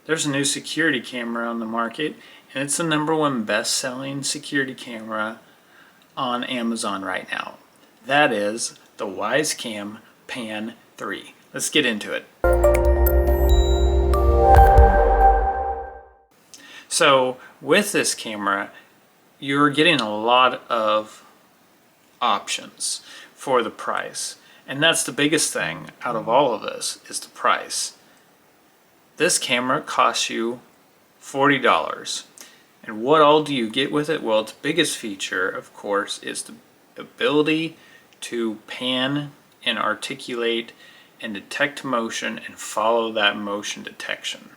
there's a new security camera on the market, and it's the #1 best-selling security camera on Amazon right now. That is the Wyze Cam Pan 3. Let's get into it. So with this camera, you're getting a lot of options for the price. And that's the biggest thing out of all of this, is the price. This camera costs you $40. And what all do you get with it? Well, its biggest feature, of course, is the ability to pan and articulate and detect motion and follow that motion detection.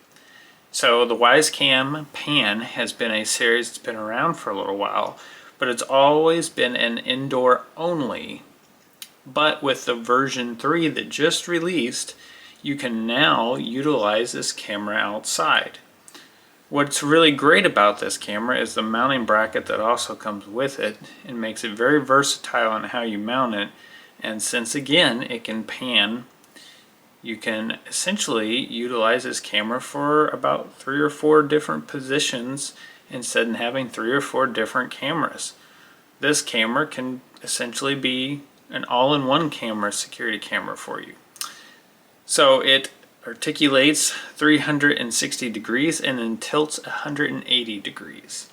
So the Wyze Cam Pan has been a series that's been around for a little while, but it's always been an indoor only. But with the version 3 that just released, you can now utilize this camera outside. What's really great about this camera is the mounting bracket that also comes with it and makes it very versatile on how you mount it. And since again it can pan, you can essentially utilize this camera for about 3 or 4 different positions instead of having 3 or 4 different cameras. This camera can essentially be an all-in-one camera, security camera for you. So it articulates 360 degrees and then tilts 180 degrees.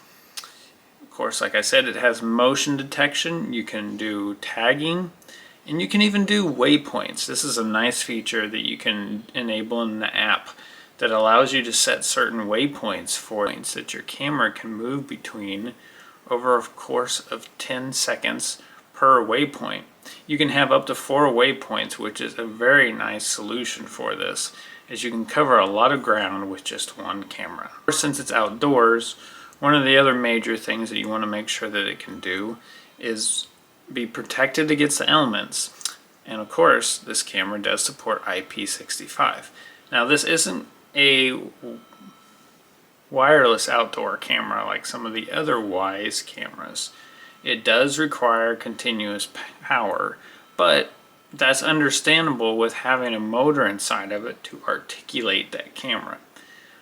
Of course, like I said, it has motion detection. You can do tagging, and you can even do waypoints. This is a nice feature that you can enable in the app that allows you to set certain waypoints for points that your camera can move between over a course of 10 seconds per waypoint. You can have up to 4 waypoints, which is a very nice solution for this, as you can cover a lot of ground with just one camera. Since it's outdoors, one of the other major things that you want to make sure that it can do is be protected against the elements. And of course, this camera does support IP65. Now, this isn't a wireless outdoor camera like some of the other Wyze cameras. It does require continuous power, but that's understandable with having a motor inside of it to articulate that camera.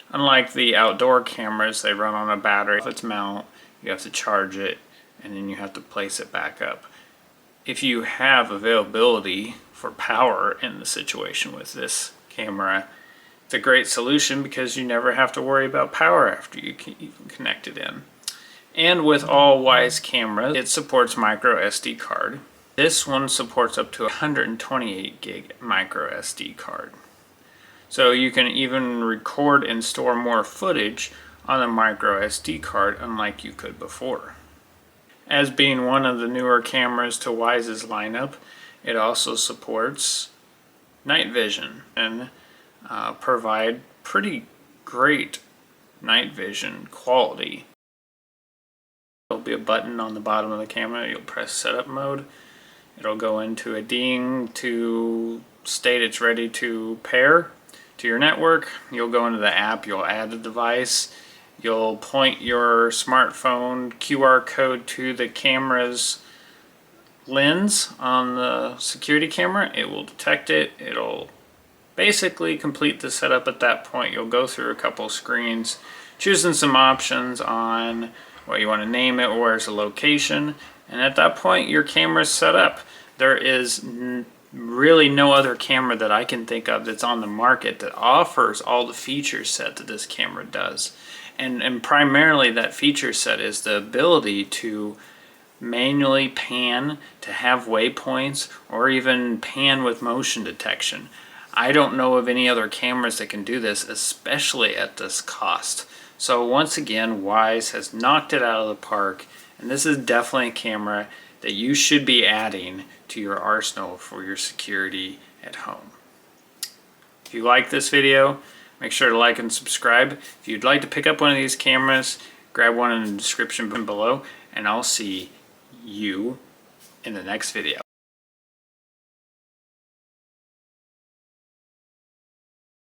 Unlike the outdoor cameras, they run on a battery. If it's mount, you have to charge it, and then you have to place it back up. If you have availability for power in the situation with this camera, it's a great solution because you never have to worry about power after you connect it in. And with all Wyze cameras, it supports micro SD card. This one supports up to 128 gig micro SD card. So you can even record and store more footage on a micro SD card unlike you could before. As being one of the newer cameras to Wyze's lineup, it also supports night vision and provide pretty great night vision quality. There'll be a button on the bottom of the camera. You'll press setup mode. It'll go into a ding to state it's ready to pair to your network. You'll go into the app, you'll add a device, you'll point your smartphone QR code to the camera's lens on the security camera. It will detect it. It'll basically complete the setup at that point. You'll go through a couple screens, choosing some options on what you want to name it, where's the location, and at that point your camera's set up. There is really no other camera that I can think of that's on the market that offers all the feature set that this camera does. And primarily that feature set is the ability to manually pan, to have waypoints, or even pan with motion detection. I don't know of any other cameras that can do this, especially at this cost. So once again, Wyze has knocked it out of the park, and this is definitely a camera that you should be adding to your arsenal for your security at home. If you like this video, make sure to like and subscribe. If you'd like to pick up one of these cameras, grab one in the description below, and I'll see you in the next video.